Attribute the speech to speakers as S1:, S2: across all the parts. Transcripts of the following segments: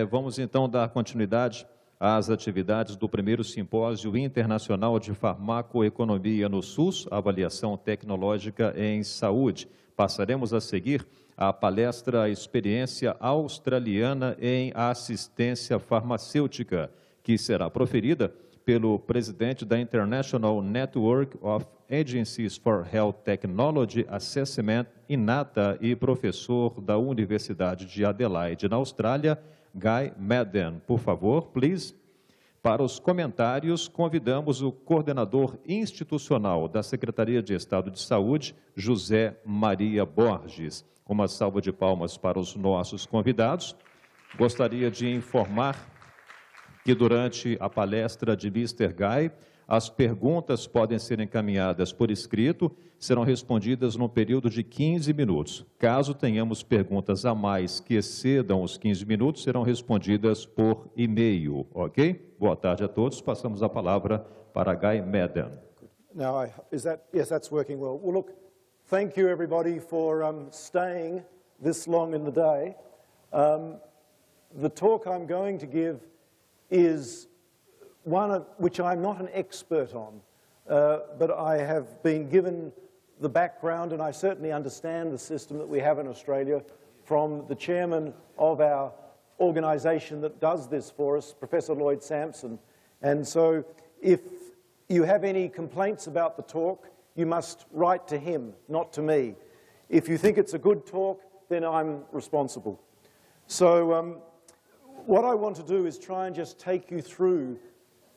S1: Vamos então dar continuidade às atividades do primeiro Simpósio Internacional de Farmacoeconomia no SUS, Avaliação Tecnológica em Saúde. Passaremos a seguir a palestra Experiência Australiana em Assistência Farmacêutica, que será proferida pelo presidente da International Network of Agencies for Health Technology Assessment, INATA, e professor da Universidade de Adelaide, na Austrália, Guy Madden. Por favor, please. Para os comentários, convidamos o coordenador institucional da Secretaria de Estado de Saúde, José Maria Borges. Uma salva de palmas para os nossos convidados. Gostaria de informar que durante a palestra de Mr. Guy, as perguntas podem ser encaminhadas por escrito, serão respondidas num período de 15 minutos. Caso tenhamos perguntas a mais que excedam os 15 minutos, serão respondidas por e-mail, ok? Boa tarde a todos. Passamos a palavra para Guy Madden.
S2: Now, yes, that's working well. Well, look, thank you everybody for staying this long in the day. The talk I'm going to give is one of which I'm not an expert on, but I have been given the background, and I certainly understand the system that we have in Australia from the chairman of our organisation that does this for us, Professor Lloyd Sampson. And so if you have any complaints about the talk, you must write to him, not to me. If you think it's a good talk, then I'm responsible. So what I want to do is try and just take you through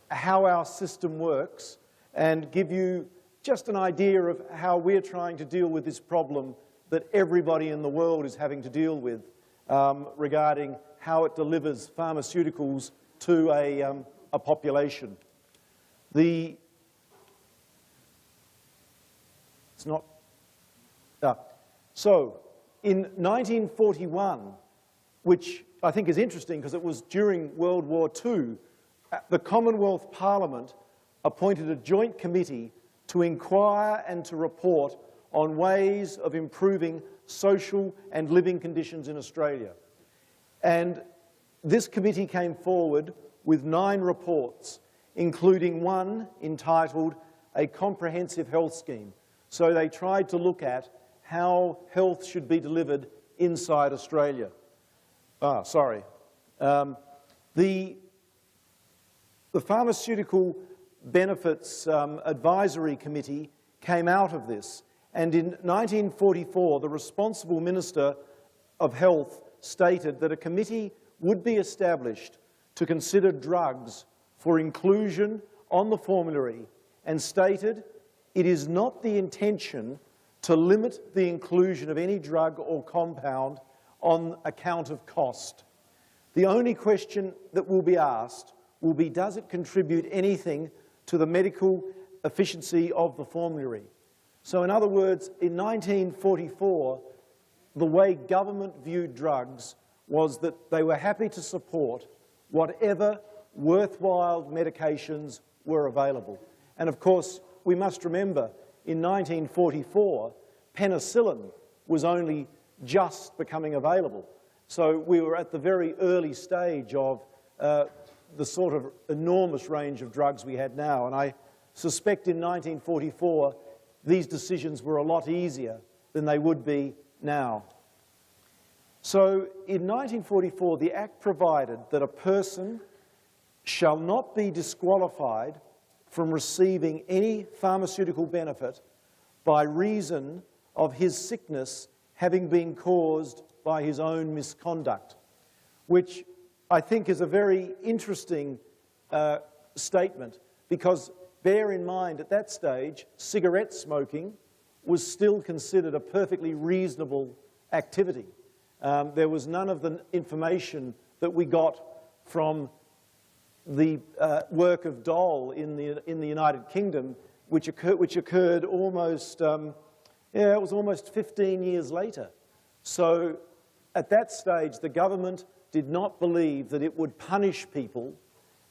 S2: how our system works and give you just an idea of how we're trying to deal with this problem that everybody in the world is having to deal with regarding how it delivers pharmaceuticals to a population. So in 1941, which I think is interesting because it was during World War II, the Commonwealth Parliament appointed a joint committee to inquire and to report on ways of improving social and living conditions in Australia. And this committee came forward with 9 reports, including one entitled A Comprehensive Health Scheme. So they tried to look at how health should be delivered inside Australia. The Pharmaceutical Benefits Advisory Committee came out of this, and in 1944 the responsible Minister of Health stated that a committee would be established to consider drugs for inclusion on the formulary, and stated it is not the intention to limit the inclusion of any drug or compound on account of cost. The only question that will be asked will be, does it contribute anything to the medical efficiency of the formulary? So in other words, in 1944, the way government viewed drugs was that they were happy to support whatever worthwhile medications were available. And of course, we must remember, in 1944, penicillin was only just becoming available. So we were at the very early stage of the sort of enormous range of drugs we had now. And I suspect in 1944, these decisions were a lot easier than they would be now. So in 1944, the Act provided that a person shall not be disqualified from receiving any pharmaceutical benefit by reason of his sickness having been caused by his own misconduct, which I think is a very interesting statement, because bear in mind at that stage, cigarette smoking was still considered a perfectly reasonable activity. There was none of the information that we got from the work of Dole in the United Kingdom, which occurred almost, it was almost 15 years later. So at that stage, the government did not believe that it would punish people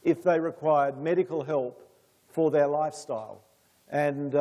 S2: if they required medical help for their lifestyle. And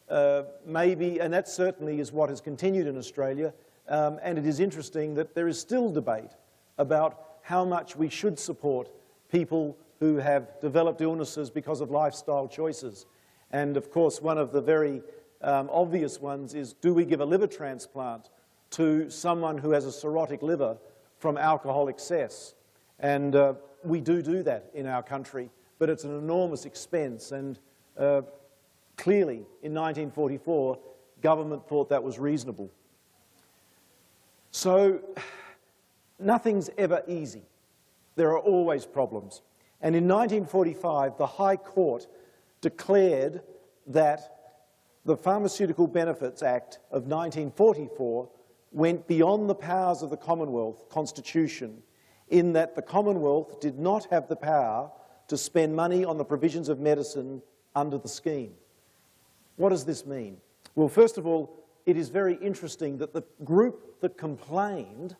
S2: and that certainly is what has continued in Australia. And it is interesting that there is still debate about how much we should support people who have developed illnesses because of lifestyle choices. And of course, one of the very obvious ones is, do we give a liver transplant to someone who has a cirrhotic liver from alcohol excess? And we do that in our country, but it's an enormous expense. And clearly, in 1944, government thought that was reasonable. So nothing's ever easy. There are always problems. And in 1945, the High Court declared that the Pharmaceutical Benefits Act of 1944 went beyond the powers of the Commonwealth Constitution, in that the Commonwealth did not have the power to spend money on the provisions of medicine under the scheme. What does this mean? Well, first of all, it is very interesting that the group that complained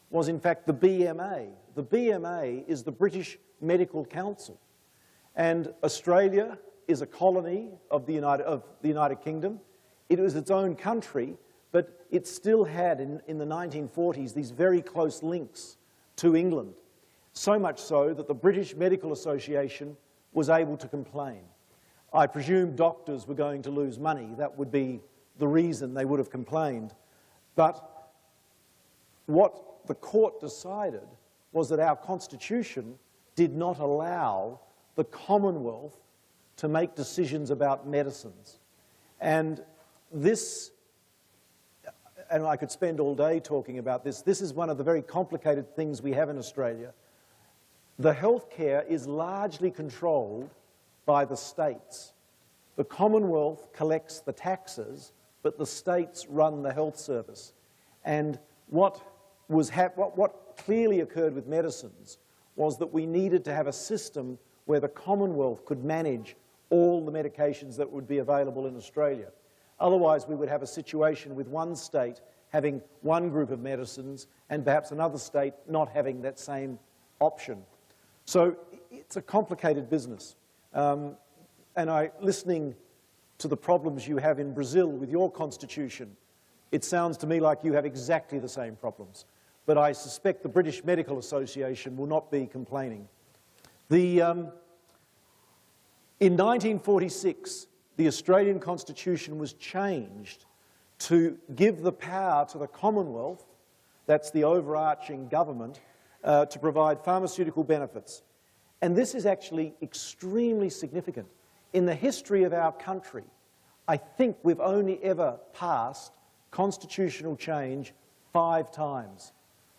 S2: was in fact the BMA. The BMA is the British Medical Council, and Australia is a colony of the United Kingdom. It was its own country, but it still had in the 1940s these very close links to England, so much so that the British Medical Association was able to complain. I presume doctors were going to lose money. That would be the reason they would have complained. But what the court decided was that our Constitution did not allow the Commonwealth to make decisions about medicines. And this, and I could spend all day talking about this, this is one of the very complicated things we have in Australia. The healthcare is largely controlled by the states. The Commonwealth collects the taxes, but the states run the health service. And what clearly occurred with medicines was that we needed to have a system where the Commonwealth could manage all the medications that would be available in Australia. Otherwise, we would have a situation with one state having one group of medicines and perhaps another state not having that same option. So it's a complicated business. Listening to the problems you have in Brazil with your constitution, it sounds to me like you have exactly the same problems. But I suspect the British Medical Association will not be complaining. In 1946, the Australian Constitution was changed to give the power to the Commonwealth, that's the overarching government, to provide pharmaceutical benefits. And this is actually extremely significant. In the history of our country, I think we've only ever passed constitutional change 5 times.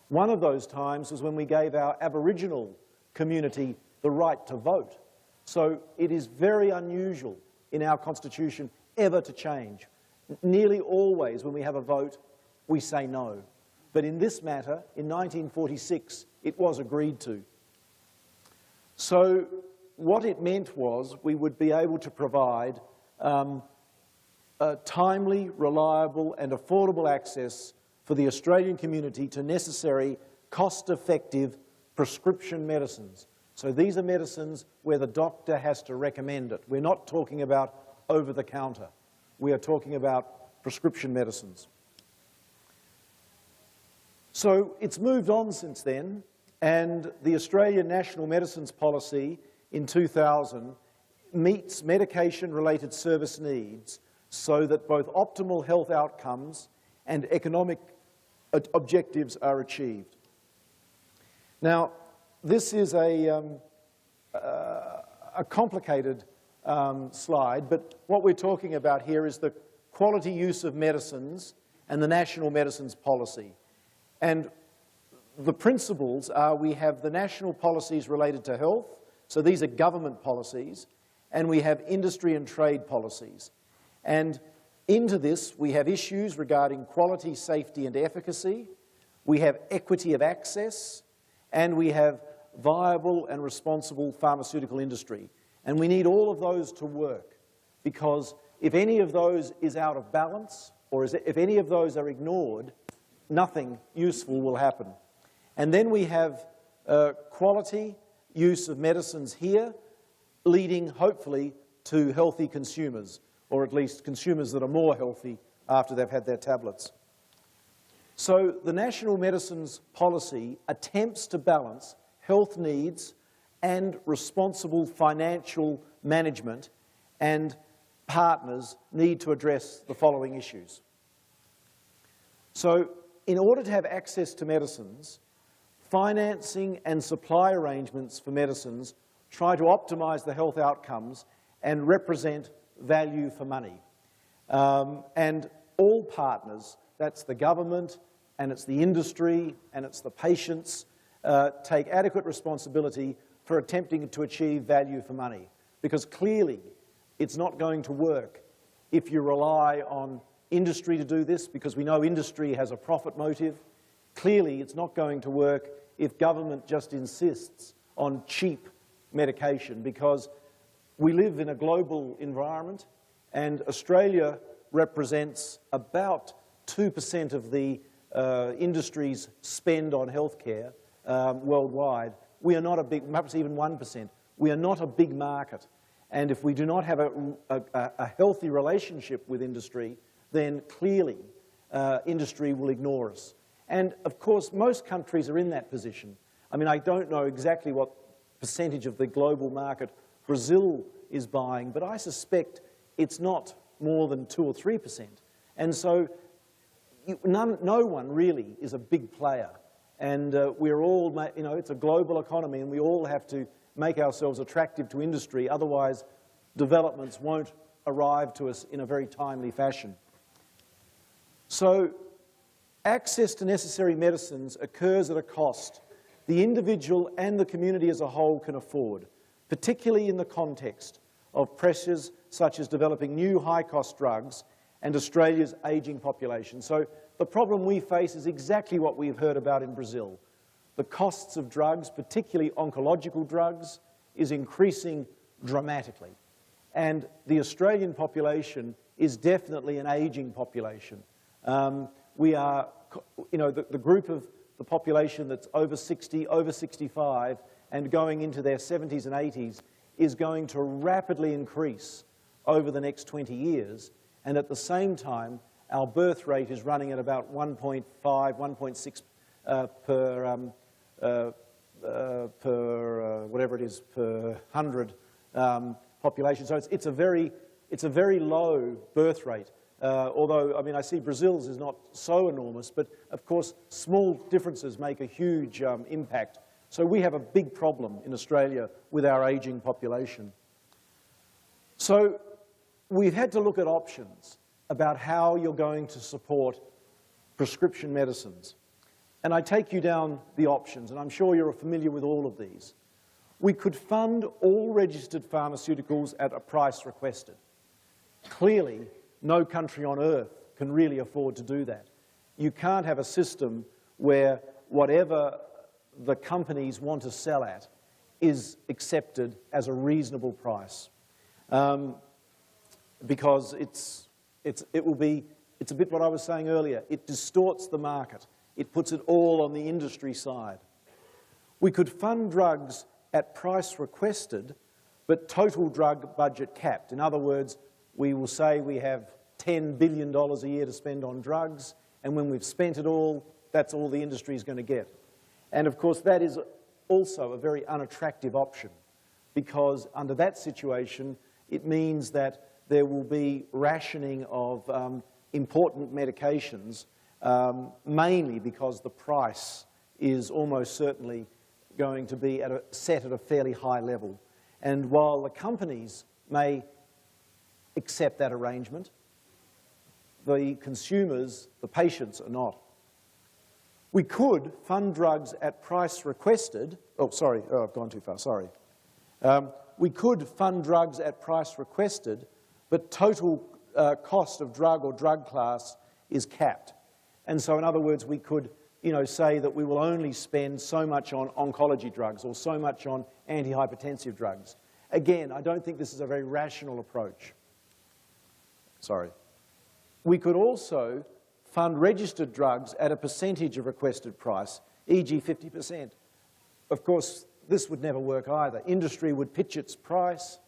S2: One of those times was when we gave our Aboriginal community the right to vote. So it is very unusual in our Constitution ever to change. Nearly always when we have a vote, we say no. But in this matter, in 1946, it was agreed to. So what it meant was we would be able to provide timely, reliable and affordable access for the Australian community to necessary, cost-effective prescription medicines. So these are medicines where the doctor has to recommend it. We're not talking about over-the-counter. We are talking about prescription medicines. So it's moved on since then, and the Australian National Medicines Policy in 2000 meets medication-related service needs so that both optimal health outcomes and economic objectives are achieved. Now, this is a complicated slide, but what we're talking about here is the quality use of medicines and the National Medicines Policy. And the principles are we have the national policies related to health, so these are government policies, and we have industry and trade policies. And into this, we have issues regarding quality, safety and efficacy, we have equity of access, and we have viable and responsible pharmaceutical industry. And we need all of those to work, because if any of those is out of balance, or if any of those are ignored, nothing useful will happen. And then we have quality use of medicines here, leading hopefully to healthy consumers, or at least consumers that are more healthy after they've had their tablets. So the National Medicines Policy attempts to balance health needs and responsible financial management, and partners need to address the following issues. So in order to have access to medicines, financing and supply arrangements for medicines try to optimise the health outcomes and represent value for money. And all partners, that's the government, and it's the industry, and it's the patients, take adequate responsibility for attempting to achieve value for money. Because clearly, it's not going to work if you rely on industry to do this, because we know industry has a profit motive. Clearly, it's not going to work if government just insists on cheap medication, because we live in a global environment, and Australia represents about 2% of the industry's spend on healthcare worldwide. We are not a big, perhaps even 1%. We are not a big market. And if we do not have a healthy relationship with industry, then clearly industry will ignore us. And of course, most countries are in that position. I mean, I don't know exactly what percentage of the global market Brazil is buying, but I suspect it's not more than 2 or 3%. And so no one really is a big player. And we're all, you know, it's a global economy, and we all have to make ourselves attractive to industry, otherwise developments won't arrive to us in a very timely fashion. So access to necessary medicines occurs at a cost the individual and the community as a whole can afford, particularly in the context of pressures such as developing new high-cost drugs and Australia's ageing population. So the problem we face is exactly what we've heard about in Brazil. The costs of drugs, particularly oncological drugs, is increasing dramatically. And the Australian population is definitely an ageing population. We are, you know, the group of the population that's over 60, over 65, and going into their 70s and 80s is going to rapidly increase over the next 20 years. And at the same time, our birth rate is running at about 1.5, 1.6 per whatever it is, per 100 population. So it's a very low birth rate. Although, I mean, I see Brazil's is not so enormous, but of course, small differences make a huge impact. So we have a big problem in Australia with our ageing population. So we've had to look at options about how you're going to support prescription medicines. And I take you down the options, and I'm sure you're familiar with all of these. We could fund all registered pharmaceuticals at a price requested. Clearly, no country on earth can really afford to do that. You can't have a system where whatever the companies want to sell at is accepted as a reasonable price, because it's a bit what I was saying earlier. It distorts the market. It puts it all on the industry side. We could fund drugs at price requested, but total drug budget capped. In other words, we will say we have $10 billion a year to spend on drugs, and when we've spent it all, that's all the industry is going to get. And of course, that is also a very unattractive option, because under that situation, it means that there will be rationing of important medications, mainly because the price is almost certainly going to be set at a fairly high level. And while the companies may accept that arrangement, the consumers, the patients, are not. We could fund drugs at price requested. Oh, sorry, I've gone too far, sorry. We could fund drugs at price requested, but total cost of drug or drug class is capped. And so in other words, we could, you know, say that we will only spend so much on oncology drugs or so much on antihypertensive drugs. Again, I don't think this is a very rational approach. Sorry. We could also fund registered drugs at a percentage of requested price, e.g. 50%. Of course, this would never work either. Industry would pitch its price,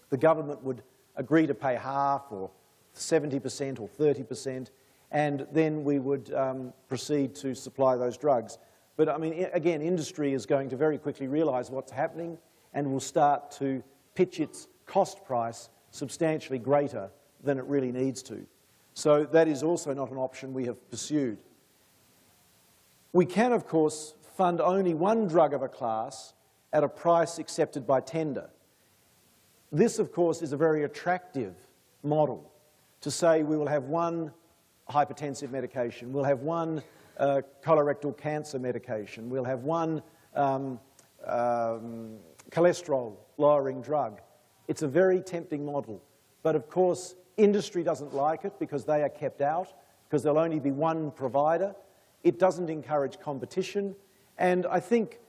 S2: the government would agree to pay half or 70% or 30%, and then we would proceed to supply those drugs. But I mean, again, industry is going to very quickly realise what's happening and will start to pitch its cost price substantially greater than it really needs to. So that is also not an option we have pursued. We can, of course, fund only one drug of a class at a price accepted by tender. This, of course, is a very attractive model to say we will have one hypertensive medication, we'll have one colorectal cancer medication, we'll have one cholesterol-lowering drug. It's a very tempting model. But of course, industry doesn't like it because they are kept out, because there'll only be one provider. It doesn't encourage competition. And I think,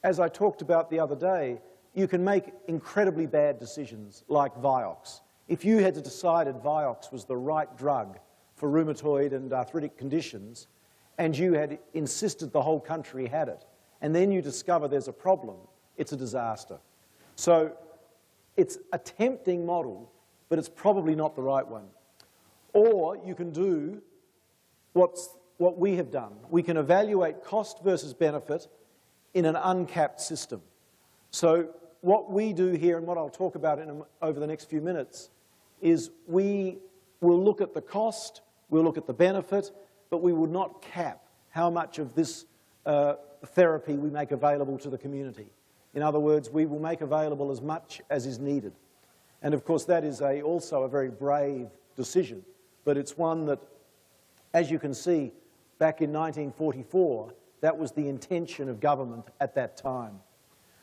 S2: as I talked about the other day, you can make incredibly bad decisions like Vioxx. If you had decided Vioxx was the right drug for rheumatoid and arthritic conditions, and you had insisted the whole country had it, and then you discover there's a problem, it's a disaster. So it's a tempting model, but it's probably not the right one. Or you can do what we have done. We can evaluate cost versus benefit in an uncapped system. So what we do here, and what I'll talk about over the next few minutes, is we will look at the cost, we'll look at the benefit, but we will not cap how much of this therapy we make available to the community. In other words, we will make available as much as is needed. And of course, that is also a very brave decision, but it's one that, as you can see, back in 1944, that was the intention of government at that time.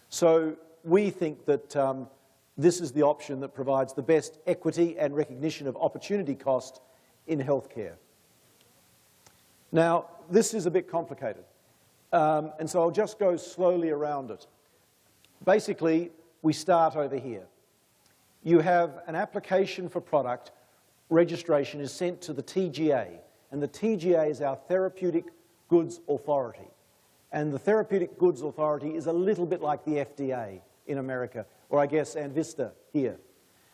S2: So we think that this is the option that provides the best equity and recognition of opportunity cost in healthcare. Now, this is a bit complicated, and so I'll just go slowly around it. Basically, we start over here. You have an application for product, registration is sent to the TGA, and the TGA is our Therapeutic Goods Authority. And the Therapeutic Goods Authority is a little bit like the FDA in America, or I guess Anvista here.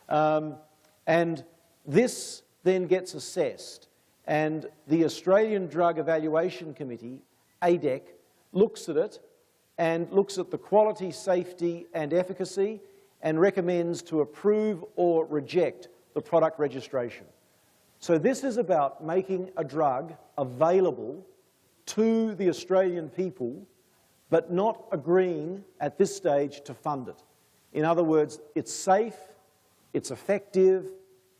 S2: And this then gets assessed, and the Australian Drug Evaluation Committee, ADEC, looks at it and looks at the quality, safety and efficacy and recommends to approve or reject the product registration. So this is about making a drug available to the Australian people, but not agreeing at this stage to fund it. In other words, it's safe, it's effective,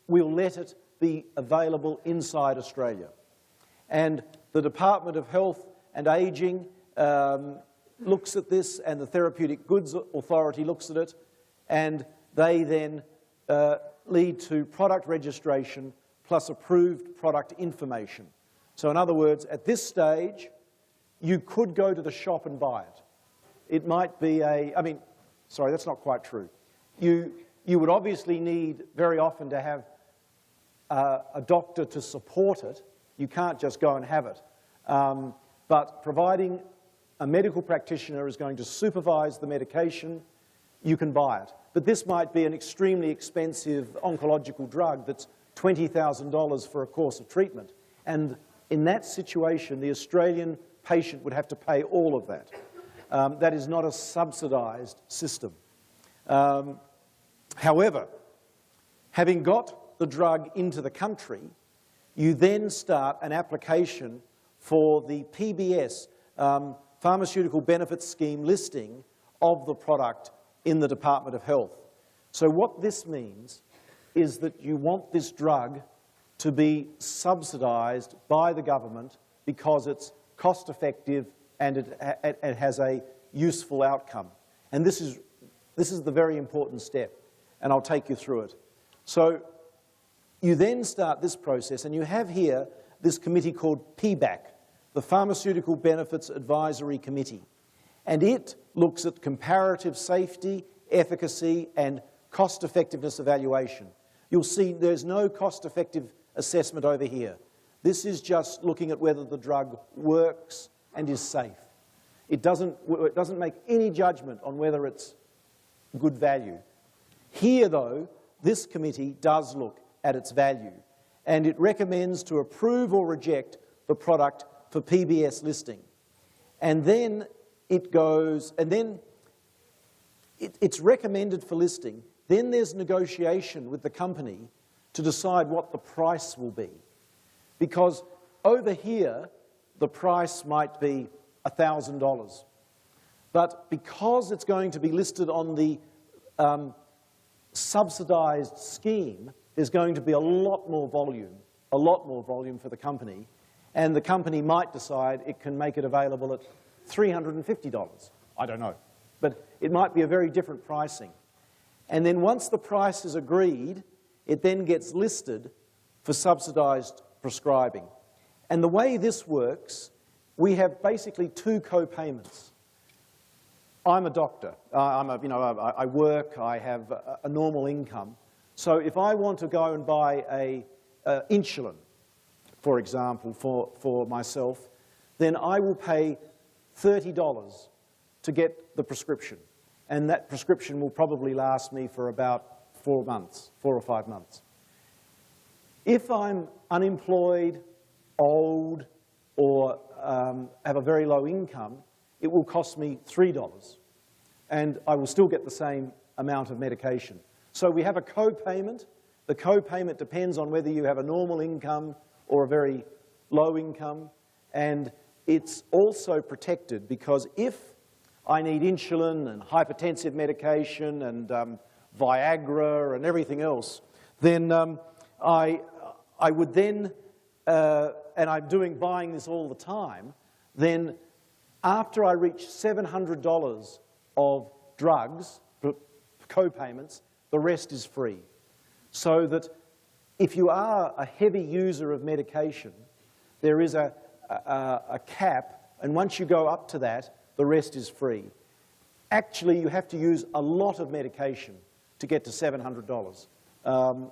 S2: we'll let it be available inside Australia. And the Department of Health and Ageing looks at this, and the Therapeutic Goods Authority looks at it, and they then lead to product registration plus approved product information. So in other words, at this stage, you could go to the shop and buy it. It might be sorry, that's not quite true. You would obviously need very often to have a doctor to support it. You can't just go and have it. But providing a medical practitioner is going to supervise the medication, you can buy it. But this might be an extremely expensive oncological drug that's $20,000 for a course of treatment. And in that situation, the Australian patient would have to pay all of that. That is not a subsidised system. However, having got the drug into the country, you then start an application for the PBS, Pharmaceutical Benefits Scheme listing of the product in the Department of Health. So what this means is that you want this drug to be subsidised by the government because it's cost-effective and it has a useful outcome. And this is the very important step, and I'll take you through it. So you then start this process, and you have here this committee called PBAC, the Pharmaceutical Benefits Advisory Committee. And it looks at comparative safety, efficacy, and cost-effectiveness evaluation. You'll see there's no cost-effective assessment over here. This is just looking at whether the drug works and is safe. It doesn't make any judgment on whether it's good value. Here, though, this committee does look at its value. and it recommends to approve or reject the product for PBS listing. And then it goes, and then it's recommended for listing. Then there's negotiation with the company to decide what the price will be. Because over here, the price might be $1,000. But because it's going to be listed on the subsidized scheme, there's going to be a lot more volume for the company. And the company might decide it can make it available at $350. I don't know. But it might be a very different pricing. And then once the price is agreed, it then gets listed for subsidized prescribing. And the way this works, we have basically two co-payments. I'm a doctor. I work, I have a normal income. So if I want to go and buy insulin, for example, for myself, then I will pay $30 to get the prescription. And that prescription will probably last me for about 4 or 5 months. If I'm unemployed, old, or have a very low income, it will cost me $3. And I will still get the same amount of medication. So we have a co-payment. The co-payment depends on whether you have a normal income or a very low income. And it's also protected because if I need insulin and hypertensive medication and Viagra and everything else, then I would then, and I'm buying this all the time, then after I reach $700 of drugs, co-payments, the rest is free. So that if you are a heavy user of medication, there is a cap, and once you go up to that, the rest is free. Actually, you have to use a lot of medication to get to $700.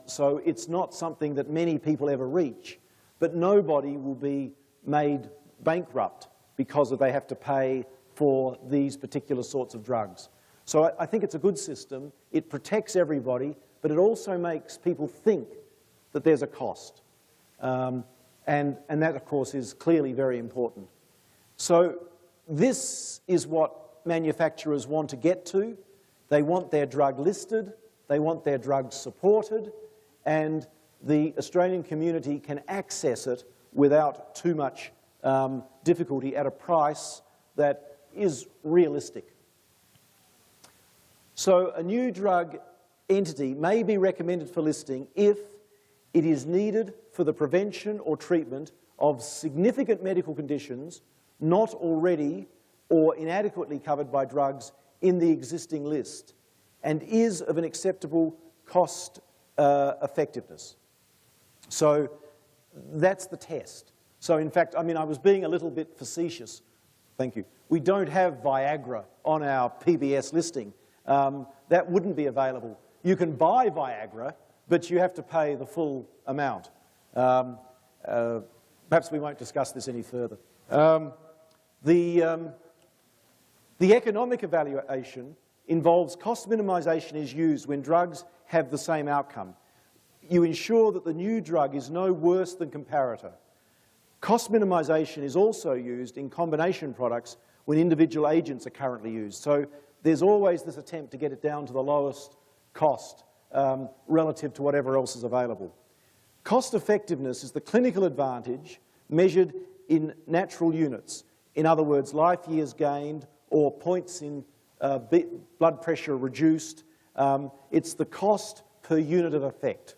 S2: So it's not something that many people ever reach, but nobody will be made bankrupt because they have to pay for these particular sorts of drugs. So I think it's a good system. It protects everybody, but it also makes people think that there's a cost. And that, of course, is clearly very important. So this is what manufacturers want to get to. They want their drug listed, they want their drugs supported, and the Australian community can access it without too much difficulty at a price that is realistic. So a new drug entity may be recommended for listing if it is needed for the prevention or treatment of significant medical conditions not already or inadequately covered by drugs in the existing list and is of an acceptable cost effectiveness. So that's the test. So in fact, I was being a little bit facetious. Thank you. We don't have Viagra on our PBS listing. That wouldn't be available. You can buy Viagra, but you have to pay the full amount. Perhaps we won't discuss this any further. The economic evaluation involves cost minimisation is used when drugs have the same outcome. You ensure that the new drug is no worse than comparator. Cost minimisation is also used in combination products when individual agents are currently used. So there's always this attempt to get it down to the lowest cost relative to whatever else is available. Cost effectiveness is the clinical advantage measured in natural units. In other words, life years gained or points in blood pressure reduced. It's the cost per unit of effect.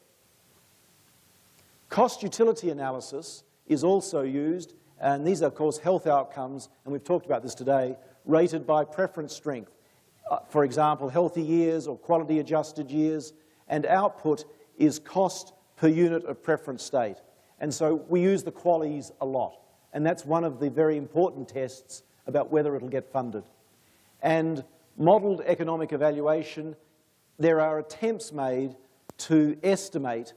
S2: Cost utility analysis is also used, and these are, of course, health outcomes, and we've talked about this today, rated by preference strength. For example, healthy years or quality adjusted years, and output is cost per unit of preference state. And so we use the QALYs a lot, and that's one of the very important tests about whether it'll get funded. And modelled economic evaluation, there are attempts made to estimate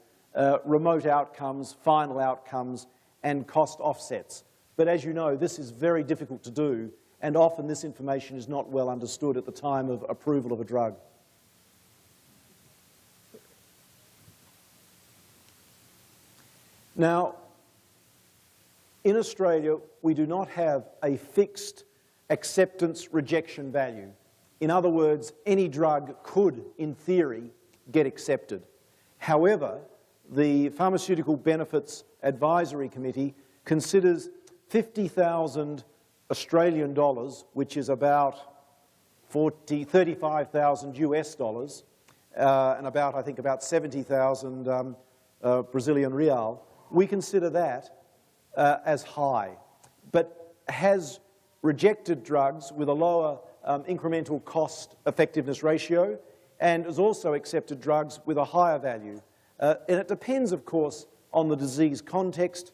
S2: remote outcomes, final outcomes, and cost offsets. But as you know, this is very difficult to do, and often this information is not well understood at the time of approval of a drug. Now, in Australia, we do not have a fixed acceptance rejection value. In other words, any drug could, in theory, get accepted. However, the Pharmaceutical Benefits Advisory Committee considers 50,000 Australian dollars, which is about 35,000 US dollars, and I think about 70,000 Brazilian real. We consider that as high, but has rejected drugs with a lower incremental cost effectiveness ratio, and has also accepted drugs with a higher value. And it depends, of course, on the disease context,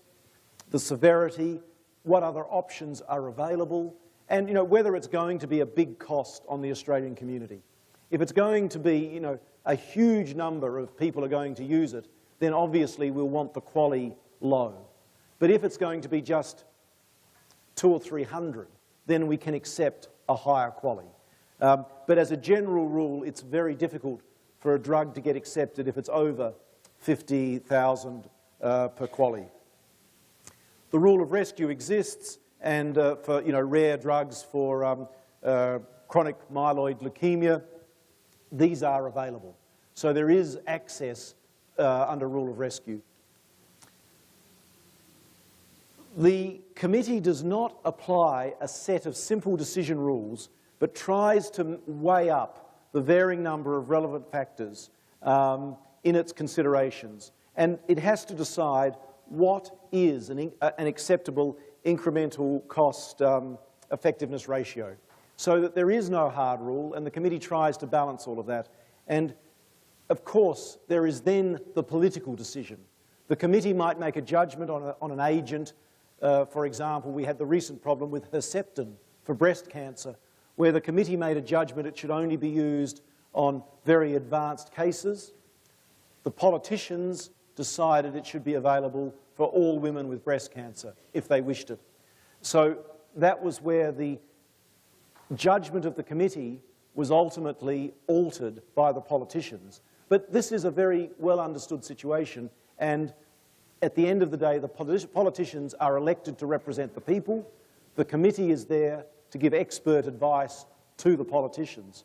S2: the severity, what other options are available, and whether it's going to be a big cost on the Australian community. If it's going to be a huge number of people are going to use it, then obviously we'll want the quality low. But if it's going to be just 200 or 300, then we can accept a higher quality. But as a general rule, it's very difficult for a drug to get accepted if it's over 50,000 per quality. The rule of rescue exists, and for rare drugs for chronic myeloid leukemia, these are available. So there is access under rule of rescue. The committee does not apply a set of simple decision rules, but tries to weigh up the varying number of relevant factors in its considerations. And it has to decide what is an acceptable incremental cost effectiveness ratio. So that there is no hard rule, and the committee tries to balance all of that. And of course, there is then the political decision. The committee might make a judgment on an agent. For example, we had the recent problem with Herceptin for breast cancer, where the committee made a judgment it should only be used on very advanced cases. The politicians decided it should be available for all women with breast cancer, if they wished it. So that was where the judgment of the committee was ultimately altered by the politicians. But this is a very well understood situation, and at the end of the day, the politicians are elected to represent the people. The committee is there to give expert advice to the politicians.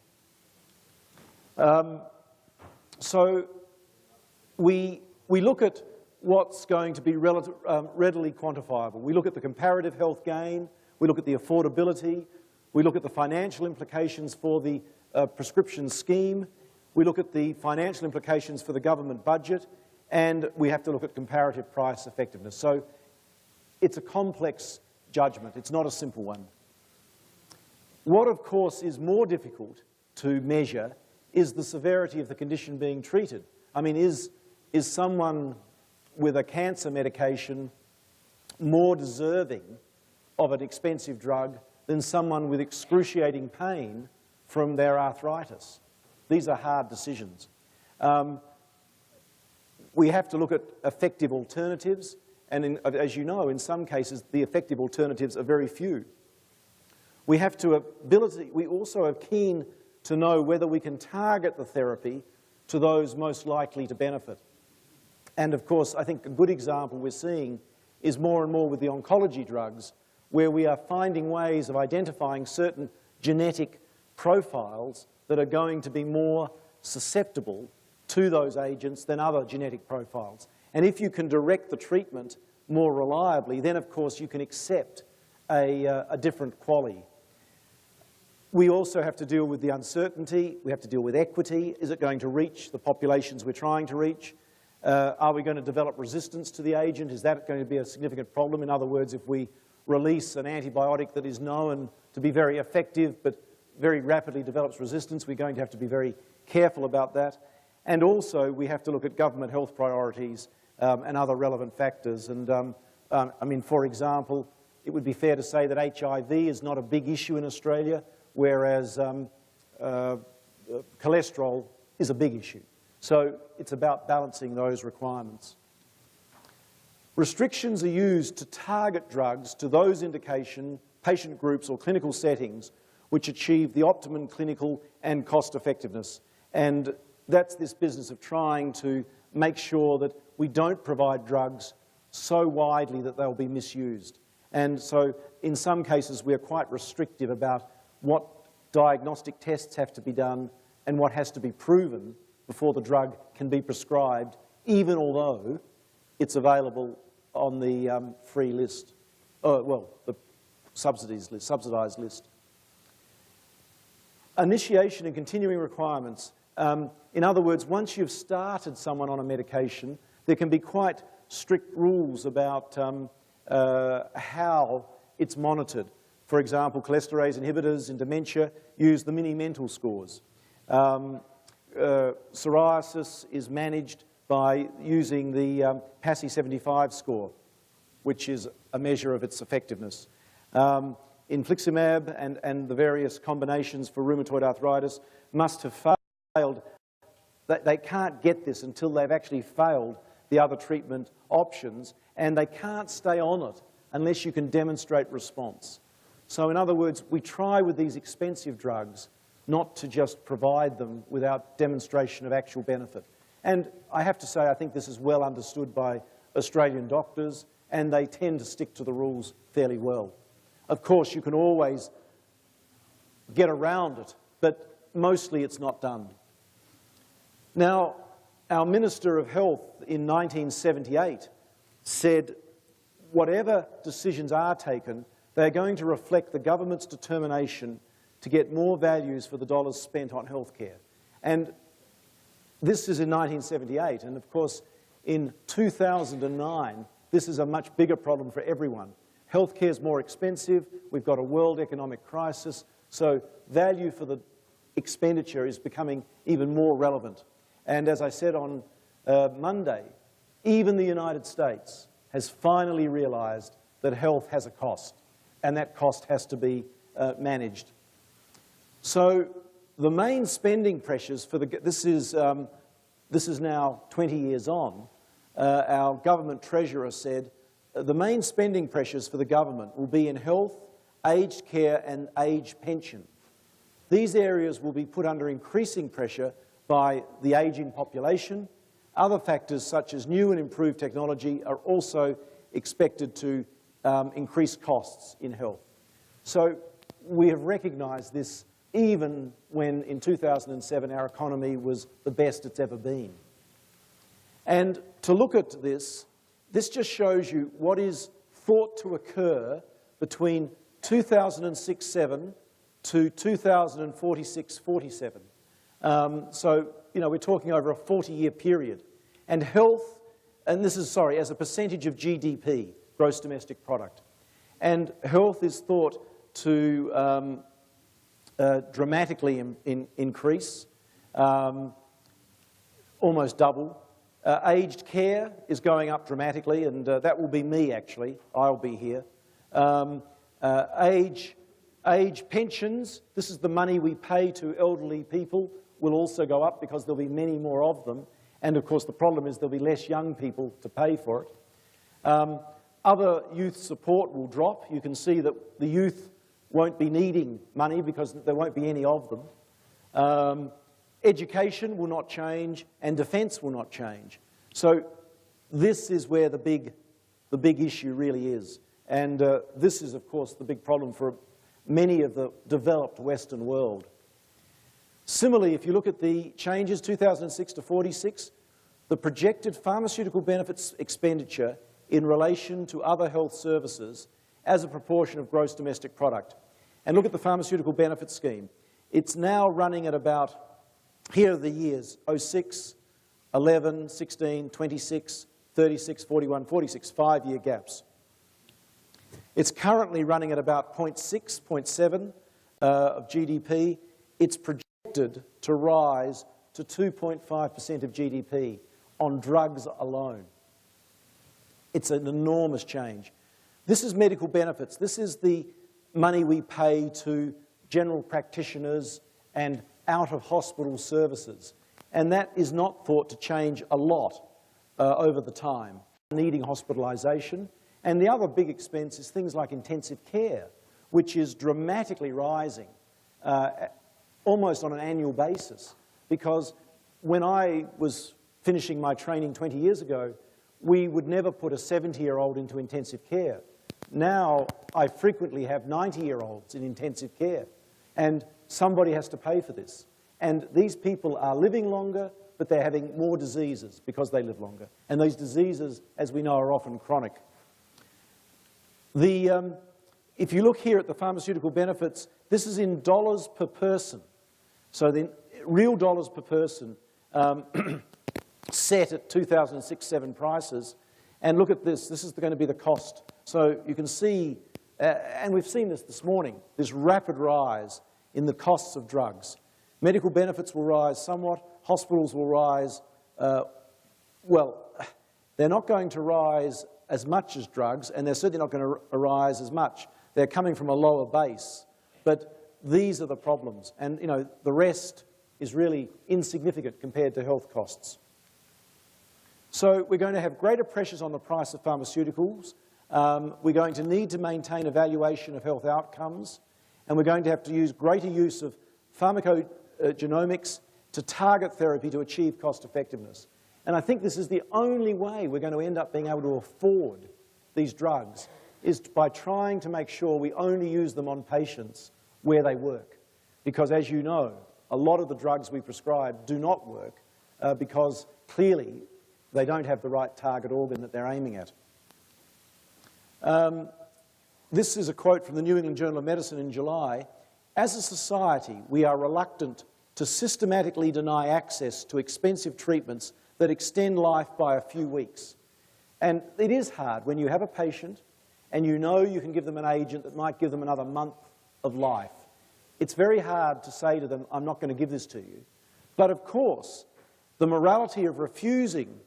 S2: So we look at what's going to be readily quantifiable. We look at the comparative health gain, we look at the affordability, we look at the financial implications for the prescription scheme, we look at the financial implications for the government budget, and we have to look at comparative price effectiveness. So it's a complex judgment. It's not a simple one. What, of course, is more difficult to measure is the severity of the condition being treated. I mean, is someone with a cancer medication more deserving of an expensive drug than someone with excruciating pain from their arthritis? These are hard decisions. We have to look at effective alternatives, and as you know, in some cases, the effective alternatives are very few. We also are keen to know whether we can target the therapy to those most likely to benefit. And of course, I think a good example we're seeing is more and more with the oncology drugs, where we are finding ways of identifying certain genetic profiles that are going to be more susceptible to those agents than other genetic profiles. And if you can direct the treatment more reliably, then of course you can accept a different quality. We also have to deal with the uncertainty. We have to deal with equity. Is it going to reach the populations we're trying to reach? Are we going to develop resistance to the agent? Is that going to be a significant problem? In other words, if we release an antibiotic that is known to be very effective but very rapidly develops resistance, we're going to have to be very careful about that. And also, we have to look at government health priorities and other relevant factors. And I mean, for example, it would be fair to say that HIV is not a big issue in Australia, whereas cholesterol is a big issue. So it's about balancing those requirements. Restrictions are used to target drugs to those indication, patient groups or clinical settings which achieve the optimum clinical and cost effectiveness. And that's this business of trying to make sure that we don't provide drugs so widely that they'll be misused. And so in some cases we're quite restrictive about what diagnostic tests have to be done and what has to be proven before the drug can be prescribed, even although it's available on the free list, the subsidised list. Initiation and continuing requirements. In other words, once you've started someone on a medication, there can be quite strict rules about how it's monitored. For example, cholesterase inhibitors in dementia use the mini-mental scores. Psoriasis is managed by using the PASI 75 score, which is a measure of its effectiveness. Infliximab and the various combinations for rheumatoid arthritis must have failed. They can't get this until they've actually failed the other treatment options, and they can't stay on it unless you can demonstrate response. So in other words, we try with these expensive drugs not to just provide them without demonstration of actual benefit. And I have to say, I think this is well understood by Australian doctors, and they tend to stick to the rules fairly well. Of course, you can always get around it, but mostly it's not done. Now, our Minister of Health in 1978 said, whatever decisions are taken, they're going to reflect the government's determination to get more values for the dollars spent on healthcare. And this is in 1978, and of course, in 2009, this is a much bigger problem for everyone. Healthcare is more expensive, we've got a world economic crisis, so value for the expenditure is becoming even more relevant. And as I said on Monday, even the United States has finally realized that health has a cost, and that cost has to be managed. So the main spending pressures for this is now 20 years on. Our government treasurer said the main spending pressures for the government will be in health, aged care and aged pension. These areas will be put under increasing pressure by the ageing population. Other factors such as new and improved technology are also expected to increase costs in health. So we have recognised this even when in 2007 our economy was the best it's ever been. And to look at this, this just shows you what is thought to occur between 2006-7 to 2046-47. So, you know, we're talking over a 40-year period. And health, and this is, sorry, as a percentage of GDP, gross domestic product. And health is thought to dramatically increase, almost double. Aged care is going up dramatically, and that will be me, actually. I'll be here. Age pensions, this is the money we pay to elderly people, will also go up because there'll be many more of them. And of course, the problem is there'll be less young people to pay for it. Other youth support will drop. You can see that the youth won't be needing money because there won't be any of them. Education will not change, and defence will not change. So this is where the big issue really is. And this is, of course, the big problem for many of the developed Western world. Similarly, if you look at the changes, 2006 to 46, the projected pharmaceutical benefits expenditure in relation to other health services as a proportion of gross domestic product. And look at the pharmaceutical benefits scheme. It's now running at about, here are the years, 06, 11, 16, 26, 36, 41, 46, 5-year gaps. It's currently running at about 0.6, 0.7 of GDP. It's projected to rise to 2.5% of GDP on drugs alone. It's an enormous change. This is medical benefits. This is the money we pay to general practitioners and out-of-hospital services. And that is not thought to change a lot over the time, needing hospitalisation. And the other big expense is things like intensive care, which is dramatically rising almost on an annual basis. Because when I was finishing my training 20 years ago, we would never put a 70-year-old into intensive care. Now, I frequently have 90-year-olds in intensive care, and somebody has to pay for this. And these people are living longer, but they're having more diseases because they live longer. And these diseases, as we know, are often chronic. If you look here at the pharmaceutical benefits, this is in dollars per person. So the real dollars per person set at 2006-07 prices. And look at this. This is going to be the cost. So you can see, and we've seen this morning, this rapid rise in the costs of drugs. Medical benefits will rise somewhat. Hospitals will rise. Well, they're not going to rise as much as drugs, and they're certainly not going to rise as much. They're coming from a lower base. But these are the problems. And, you know, the rest is really insignificant compared to health costs. So we're going to have greater pressures on the price of pharmaceuticals. We're going to need to maintain evaluation of health outcomes. And we're going to have to use greater use of pharmacogenomics to target therapy to achieve cost effectiveness. And I think this is the only way we're going to end up being able to afford these drugs, is by trying to make sure we only use them on patients where they work. Because as you know, a lot of the drugs we prescribe do not work because clearly they don't have the right target organ that they're aiming at. This is a quote from the New England Journal of Medicine in July. As a society, we are reluctant to systematically deny access to expensive treatments that extend life by a few weeks. And it is hard when you have a patient and you know you can give them an agent that might give them another month of life. It's very hard to say to them, I'm not going to give this to you. But of course, the morality of refusing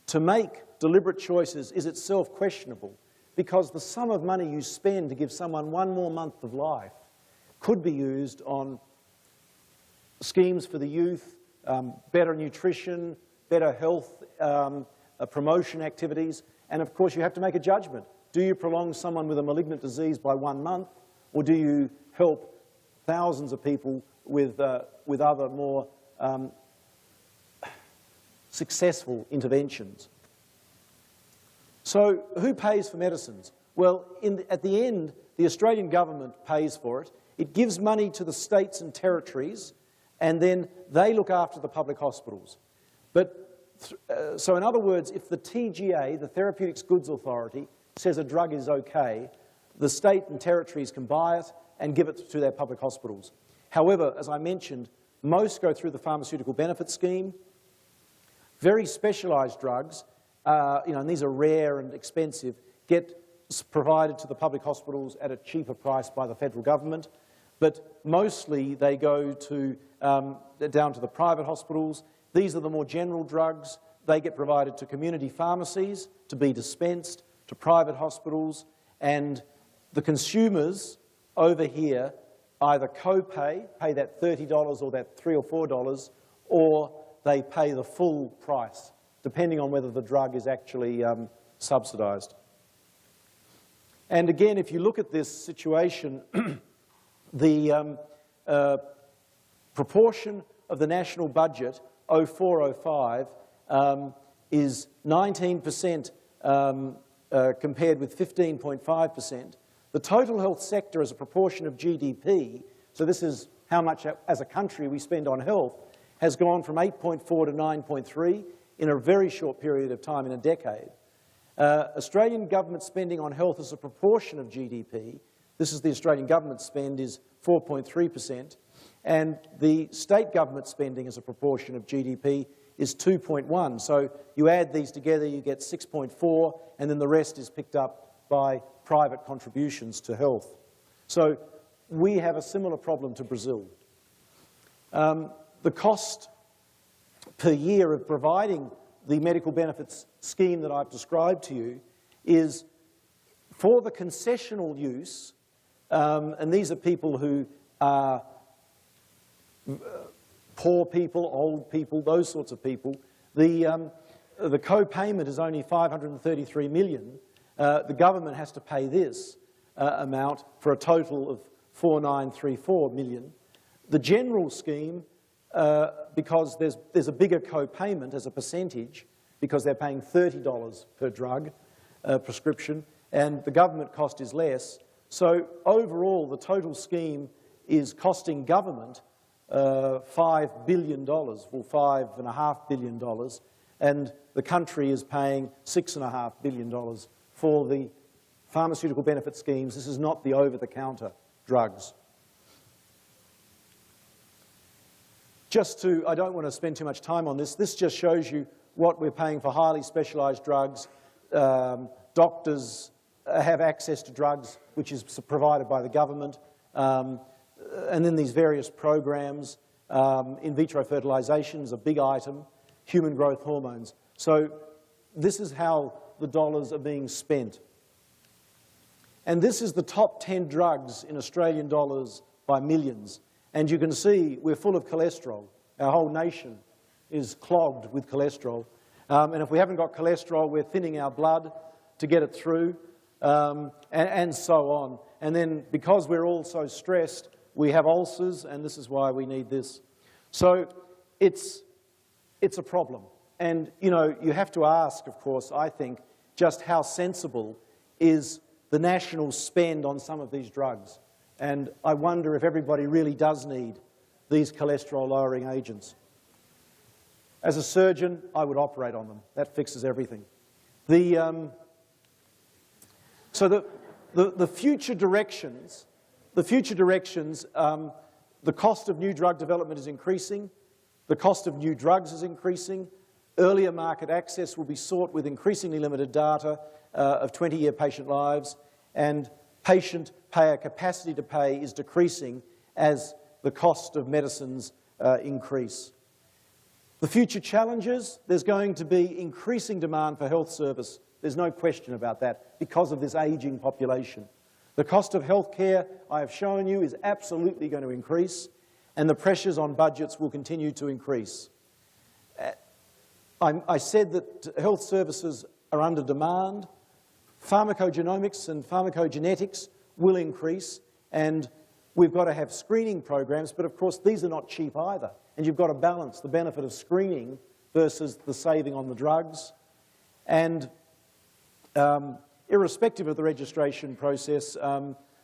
S2: to make deliberate choices is itself questionable, because the sum of money you spend to give someone one more month of life could be used on schemes for the youth, better nutrition, better health promotion activities, and of course you have to make a judgment. Do you prolong someone with a malignant disease by 1 month, or do you help thousands of people with other more successful interventions? So who pays for medicines? Well, at the end, the Australian government pays for it. It gives money to the states and territories, and then they look after the public hospitals. But, so in other words, if the TGA, the Therapeutics Goods Authority, says a drug is okay, the state and territories can buy it and give it to their public hospitals. However, as I mentioned, most go through the Pharmaceutical Benefit Scheme. Very specialised drugs, and these are rare and expensive, get provided to the public hospitals at a cheaper price by the federal government. But mostly they go to, down to the private hospitals. These are the more general drugs. They get provided to community pharmacies to be dispensed, to private hospitals, and the consumers over here either co-pay, pay that $30 or that $3 or $4, or they pay the full price, depending on whether the drug is actually subsidised. And again, if you look at this situation, the proportion of the national budget, 04-05, is 19% compared with 15.5%. The total health sector as a proportion of GDP, so this is how much as a country we spend on health, has gone from 8.4 to 9.3 in a very short period of time, in a decade. Australian government spending on health as a proportion of GDP, this is the Australian government spend, is 4.3%, and the state government spending as a proportion of GDP is 2.1. So you add these together, you get 6.4, and then the rest is picked up by private contributions to health. So we have a similar problem to Brazil. The cost per year of providing the medical benefits scheme that I've described to you is, for the concessional use, and these are people who are poor people, old people, those sorts of people, the co-payment is only $533 million. The government has to pay this amount for a total of $4,934 million. The general scheme, because there's a bigger co-payment as a percentage, because they're paying $30 per drug prescription, and the government cost is less. So overall, the total scheme is costing government $5 billion, well, $5.5 billion, and the country is paying $6.5 billion for the pharmaceutical benefit schemes. This is not the over-the-counter drugs. I don't want to spend too much time on this. This just shows you what we're paying for highly specialized drugs. Doctors have access to drugs which is provided by the government. And then these various programs. In vitro fertilization is a big item. Human growth hormones. So this is how the dollars are being spent. And this is the top 10 drugs in Australian dollars by millions. And you can see we're full of cholesterol. Our whole nation is clogged with cholesterol. And if we haven't got cholesterol, we're thinning our blood to get it through, and so on. And then because we're all so stressed, we have ulcers, and this is why we need this. So it's a problem. And, you know, you have to ask, of course, I think, just how sensible is the national spend on some of these drugs. And I wonder if everybody really does need these cholesterol-lowering agents. As a surgeon, I would operate on them. That fixes everything. So the future directions, the cost of new drug development is increasing. The cost of new drugs is increasing. Earlier market access will be sought with increasingly limited data of 20-year patient lives, and patient payer capacity to pay is decreasing as the cost of medicines increase. The future challenges, there's going to be increasing demand for health service. There's no question about that because of this ageing population. The cost of health care, I have shown you, is absolutely going to increase, and the pressures on budgets will continue to increase. I said that health services are under demand. Pharmacogenomics and pharmacogenetics will increase, and we've got to have screening programs, but of course these are not cheap either. And you've got to balance the benefit of screening versus the saving on the drugs. And irrespective of the registration process,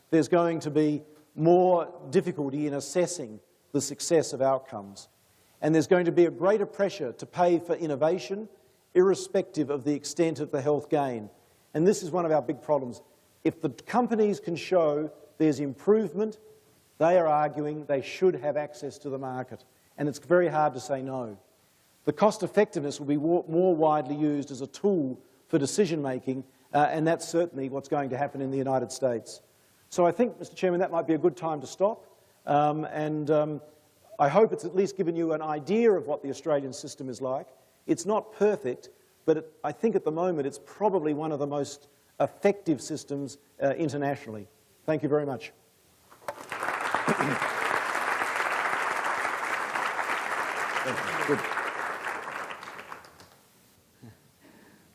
S2: there's going to be more difficulty in assessing the success of outcomes. And there's going to be a greater pressure to pay for innovation, irrespective of the extent of the health gain. And this is one of our big problems. If the companies can show there's improvement, they are arguing they should have access to the market. And it's very hard to say no. The cost effectiveness will be more widely used as a tool for decision making, and that's certainly what's going to happen in the United States. So I think, Mr. Chairman, that might be a good time to stop. I hope it's at least given you an idea of what the Australian system is like. It's not perfect, but I think at the moment it's probably one of the most effective systems internationally. Thank you very much. Good.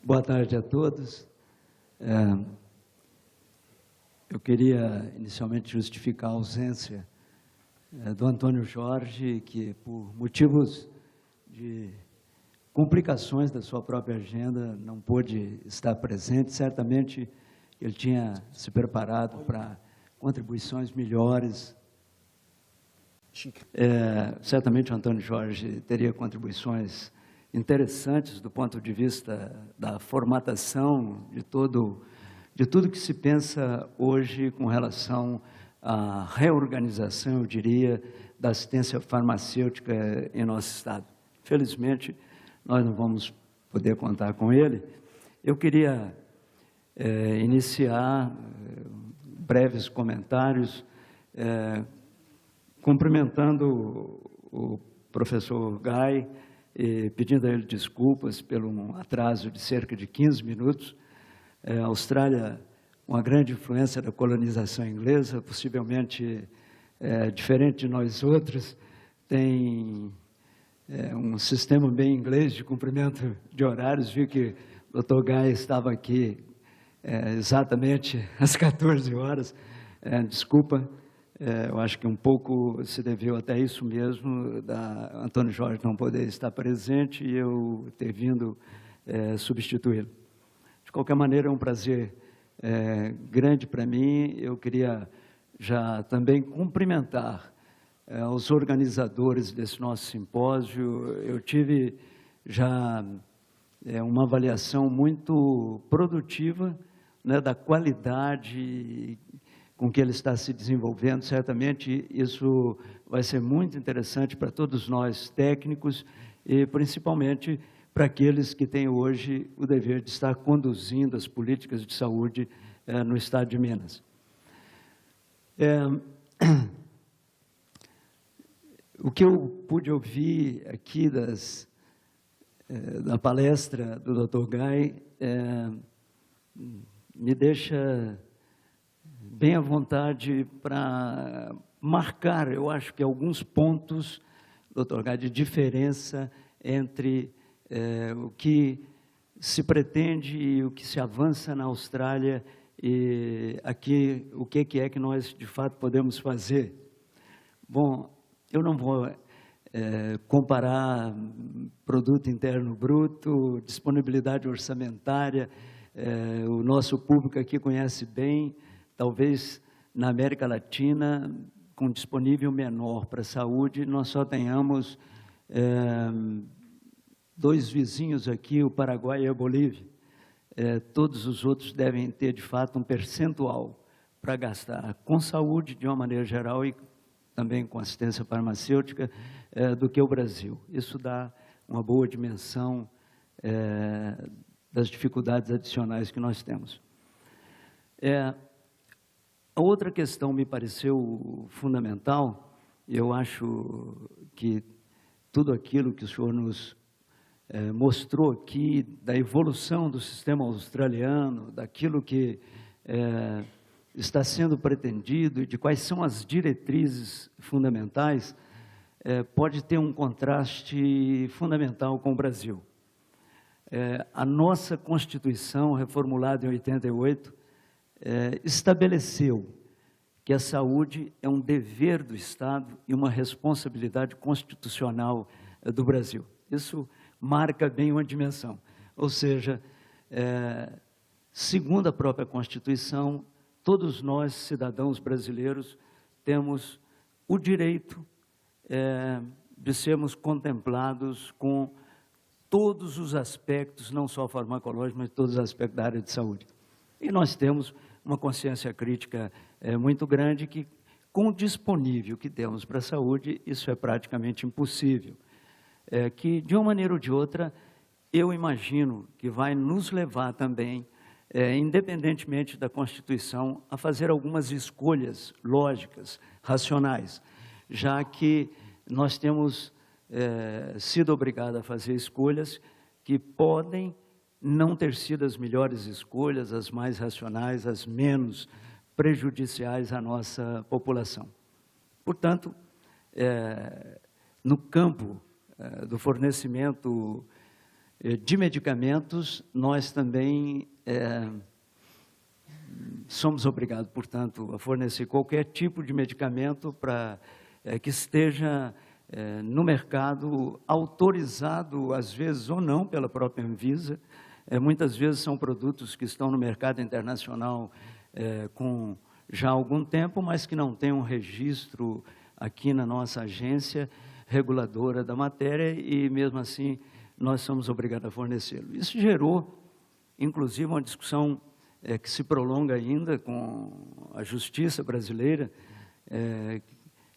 S3: Boa tarde a todos. Eu queria inicialmente justificar a ausência do Antônio Jorge, que por motivos de complicações da sua própria agenda não pôde estar presente. Certamente ele tinha se preparado para contribuições melhores. Certamente o Antônio Jorge teria contribuições interessantes do ponto de vista da formatação de tudo que se pensa hoje com relação à reorganização, eu diria, da assistência farmacêutica em nosso Estado. Felizmente, nós não vamos poder contar com ele. Eu queria iniciar breves comentários, cumprimentando o professor Guy, pedindo a ele desculpas pelo um atraso de cerca de 15 minutos. A Austrália, uma grande influência da colonização inglesa, possivelmente diferente de nós outros, tem um sistema bem inglês de cumprimento de horários. Vi que o Dr. Guy estava aqui exatamente às 14 horas. Desculpa. Eu acho que um pouco se deveu até isso mesmo, da Antônio Jorge não poder estar presente e eu ter vindo substituí-lo. De qualquer maneira, é um prazer grande para mim. Eu queria já também cumprimentar os organizadores desse nosso simpósio. Eu tive já uma avaliação muito produtiva, né, da qualidade com que ele está se desenvolvendo. Certamente isso vai ser muito interessante para todos nós técnicos e principalmente para aqueles que têm hoje o dever de estar conduzindo as políticas de saúde no estado de Minas. O que eu pude ouvir aqui da palestra do Dr. Guy me deixa bem à vontade para marcar, eu acho que alguns pontos, Dr. Guy, de diferença entre o que se pretende e o que se avança na Austrália e aqui o que é que nós de fato podemos fazer. Bom, eu não vou comparar produto interno bruto, disponibilidade orçamentária, o nosso público aqui conhece bem, talvez na América Latina, com disponível menor para a saúde, nós só tenhamos dois vizinhos aqui, o Paraguai e a Bolívia. Todos os outros devem ter, de fato, um percentual para gastar com saúde, de uma maneira geral, e também com assistência farmacêutica, do que o Brasil. Isso dá uma boa dimensão das dificuldades adicionais que nós temos. A outra questão me pareceu fundamental, e eu acho que tudo aquilo que o senhor nos mostrou aqui, da evolução do sistema australiano, daquilo que está sendo pretendido e de quais são as diretrizes fundamentais, pode ter um contraste fundamental com o Brasil. A nossa Constituição, reformulada em 88, estabeleceu que a saúde é um dever do Estado e uma responsabilidade constitucional do Brasil. Isso marca bem uma dimensão. Ou seja, segundo a própria Constituição, todos nós, cidadãos brasileiros, temos o direito de sermos contemplados com todos os aspectos, não só farmacológicos, mas todos os aspectos da área de saúde. E nós temos uma consciência crítica muito grande que, com o disponível que temos para a saúde, isso é praticamente impossível. Que, de uma maneira ou de outra, eu imagino que vai nos levar também, independentemente da Constituição, a fazer algumas escolhas lógicas, racionais, já que nós temos sido obrigados a fazer escolhas que podem não ter sido as melhores escolhas, as mais racionais, as menos prejudiciais à nossa população. Portanto, no campo do fornecimento de medicamentos, nós também somos obrigados, portanto, a fornecer qualquer tipo de medicamento para que esteja no mercado, autorizado, às vezes ou não, pela própria Anvisa. Muitas vezes são produtos que estão no mercado internacional com já algum tempo, mas que não têm um registro aqui na nossa agência reguladora da matéria e, mesmo assim, nós somos obrigados a fornecê-lo. Isso gerou, inclusive, uma discussão que se prolonga ainda com a justiça brasileira,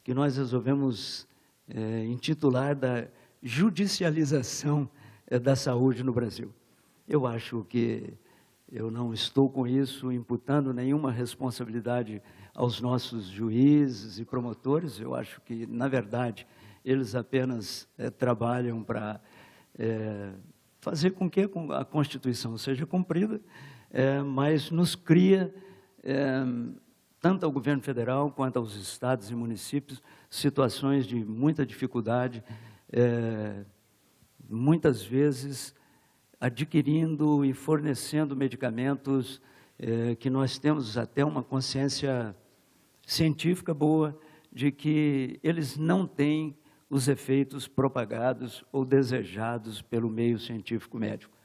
S3: que nós resolvemos intitular da judicialização da saúde no Brasil. Eu acho que eu não estou com isso imputando nenhuma responsabilidade aos nossos juízes e promotores. Eu acho que, na verdade, eles apenas trabalham para fazer com que a Constituição seja cumprida, mas nos cria, tanto ao governo federal quanto aos estados e municípios, situações de muita dificuldade, muitas vezes adquirindo e fornecendo medicamentos que nós temos até uma consciência científica boa de que eles não têm os efeitos propagados ou desejados pelo meio científico médico.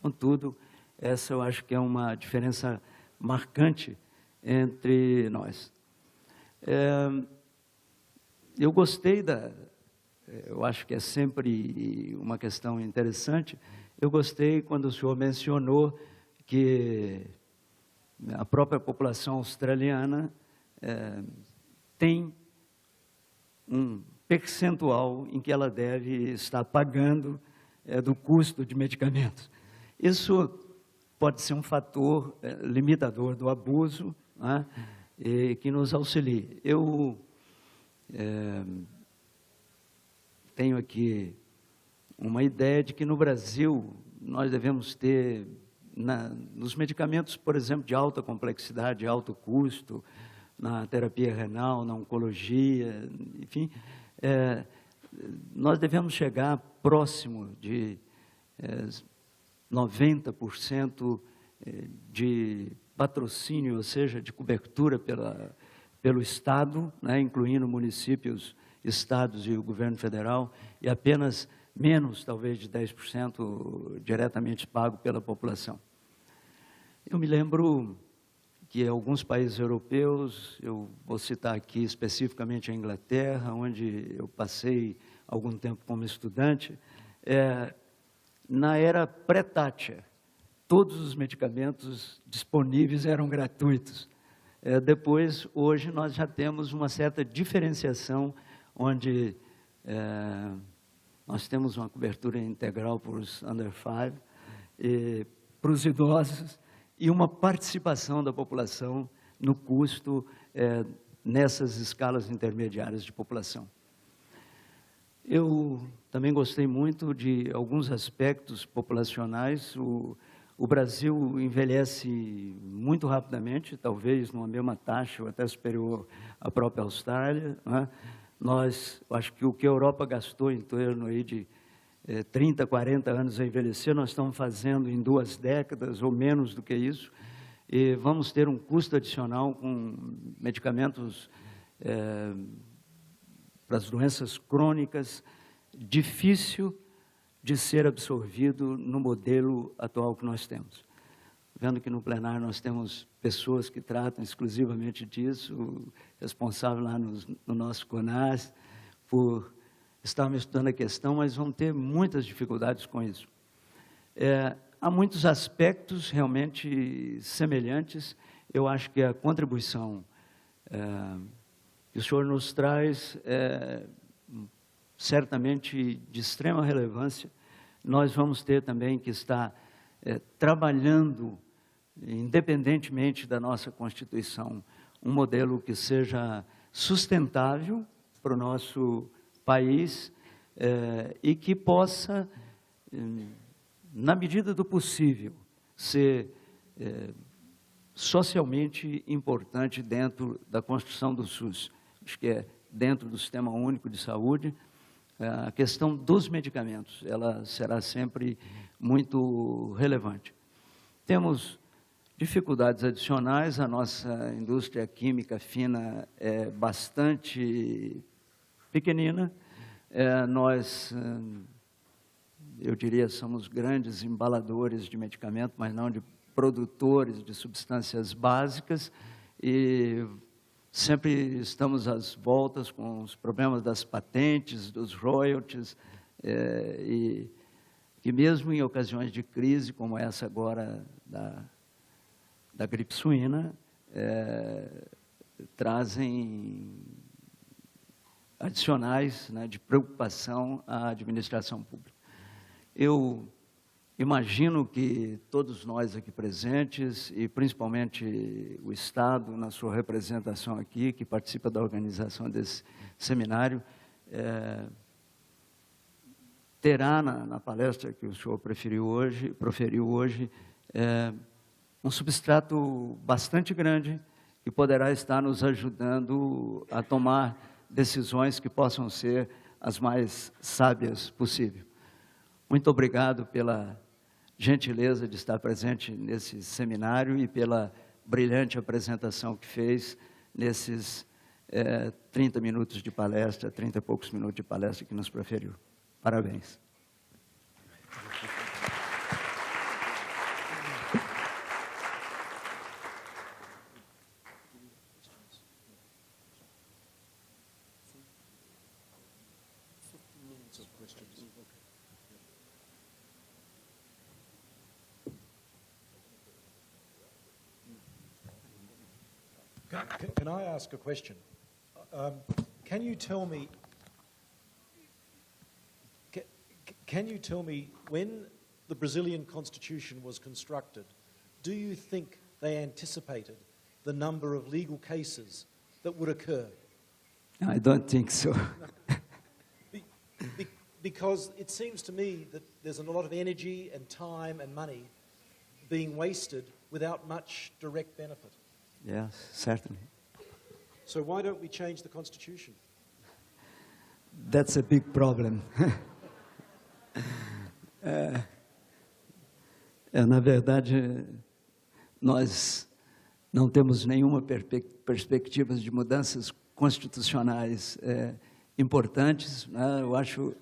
S3: Contudo, essa eu acho que é uma diferença marcante entre nós. Eu gostei eu acho que é sempre uma questão interessante, eu gostei quando o senhor mencionou que a própria população australiana tem um percentual em que ela deve estar pagando do custo de medicamentos. Isso pode ser um fator limitador do abuso, né, e que nos auxilie. Eu tenho aqui uma ideia de que no Brasil nós devemos ter, nos medicamentos, por exemplo, de alta complexidade, de alto custo, na terapia renal, na oncologia, enfim, nós devemos chegar próximo de 90% de patrocínio, ou seja, de cobertura pelo Estado, né, incluindo municípios, estados e o governo federal, e apenas menos, talvez, de 10% diretamente pago pela população. Eu me lembro que alguns países europeus, eu vou citar aqui especificamente a Inglaterra, onde eu passei algum tempo como estudante, na era pré-Thatcher, todos os medicamentos disponíveis eram gratuitos. Depois, hoje, nós já temos uma certa diferenciação, onde nós temos uma cobertura integral para os under 5, para os idosos, e uma participação da população no custo nessas escalas intermediárias de população. Eu também gostei muito de alguns aspectos populacionais. O Brasil envelhece muito rapidamente, talvez numa mesma taxa ou até superior à própria Austrália, né? Acho que o que a Europa gastou em torno aí de 30, 40 anos a envelhecer, nós estamos fazendo em 2 décadas ou menos do que isso, e vamos ter um custo adicional com medicamentos para as doenças crônicas, difícil de ser absorvido no modelo atual que nós temos. Vendo que no plenário nós temos pessoas que tratam exclusivamente disso, responsável lá no nosso CONAS, por estarmos estudando a questão, mas vão ter muitas dificuldades com isso. Há muitos aspectos realmente semelhantes. Eu acho que a contribuição que o senhor nos traz certamente de extrema relevância. Nós vamos ter também que estar trabalhando, independentemente da nossa Constituição, um modelo que seja sustentável para o nosso país e que possa, na medida do possível, ser socialmente importante dentro da construção do SUS. Acho que dentro do Sistema Único de Saúde, a questão dos medicamentos, ela será sempre muito relevante. Temos dificuldades adicionais, a nossa indústria química fina é bastante pequenina, nós, eu diria, somos grandes embaladores de medicamentos, mas não de produtores de substâncias básicas, e sempre estamos às voltas com os problemas das patentes, dos royalties, e que mesmo em ocasiões de crise, como essa agora da gripe suína, trazem adicionais, né, de preocupação à administração pública. Eu imagino que todos nós aqui presentes, e principalmente o Estado, na sua representação aqui, que participa da organização desse seminário, terá na palestra que o senhor proferiu hoje, um substrato bastante grande que poderá estar nos ajudando a tomar decisões que possam ser as mais sábias possível. Muito obrigado pela gentileza de estar presente nesse seminário e pela brilhante apresentação que fez nesses 30 minutos de palestra, 30 e poucos minutos de palestra que nos proferiu. Parabéns.
S4: Can I ask a question? Can you tell me? Can you tell me when the Brazilian Constitution was constructed? Do you think they anticipated the number of legal cases that would occur?
S3: I don't think so.
S4: Because it seems to me that there's a lot of energy and time and money being wasted without much direct benefit.
S3: Yes, certainly.
S4: So why don't we change the Constitution?
S3: That's a big problem. Na verdade, nós não temos nenhuma perspectiva de mudanças constitucionais importantes, né? Eu acho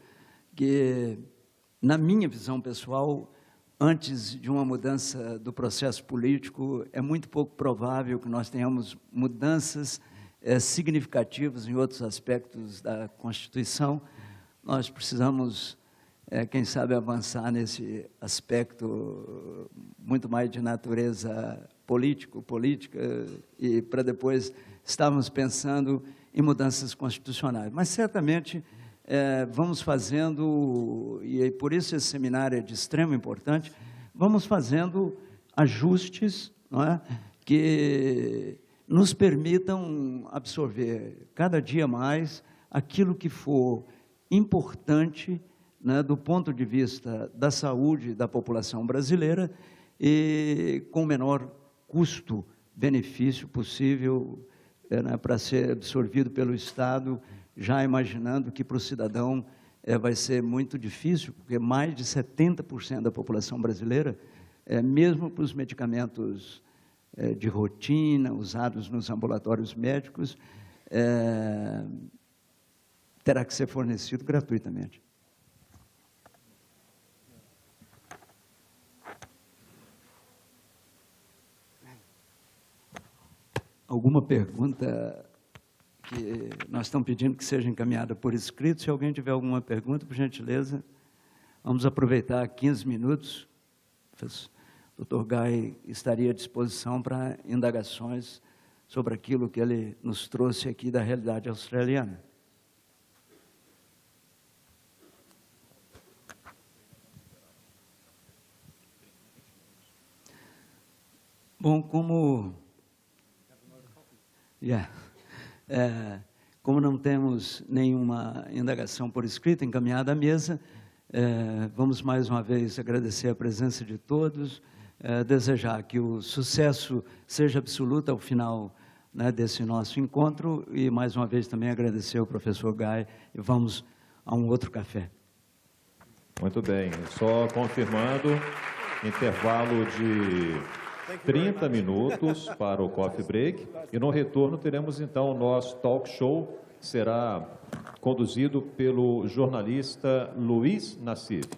S3: que, na minha visão pessoal, antes de uma mudança do processo político, é muito pouco provável que nós tenhamos mudanças significativas em outros aspectos da Constituição. Nós precisamos, quem sabe, avançar nesse aspecto muito mais de natureza política, e para depois estarmos pensando em mudanças constitucionais. Mas, certamente, vamos fazendo, e por isso esse seminário é de extrema importância, vamos fazendo ajustes, não é, que nos permitam absorver cada dia mais aquilo que for importante, né, do ponto de vista da saúde da população brasileira e com o menor custo-benefício possível, né, para ser absorvido pelo Estado, já imaginando que para o cidadão vai ser muito difícil, porque mais de 70% da população brasileira, mesmo para os medicamentos de rotina, usados nos ambulatórios médicos, terá que ser fornecido gratuitamente. Alguma pergunta que nós estamos pedindo que seja encaminhada por escrito? Se alguém tiver alguma pergunta, por gentileza, vamos aproveitar 15 minutos. O Dr. Guy estaria à disposição para indagações sobre aquilo que ele nos trouxe aqui da realidade australiana. Bom, como não temos nenhuma indagação por escrito encaminhada à mesa, vamos mais uma vez agradecer a presença de todos, desejar que o sucesso seja absoluto ao final, né, desse nosso encontro, e mais uma vez também agradecer ao professor Guy, e vamos a um outro café.
S1: Muito bem, só confirmando, intervalo de 30 minutos para o coffee break, e no retorno teremos então o nosso talk show, será conduzido pelo jornalista Luiz Nassif.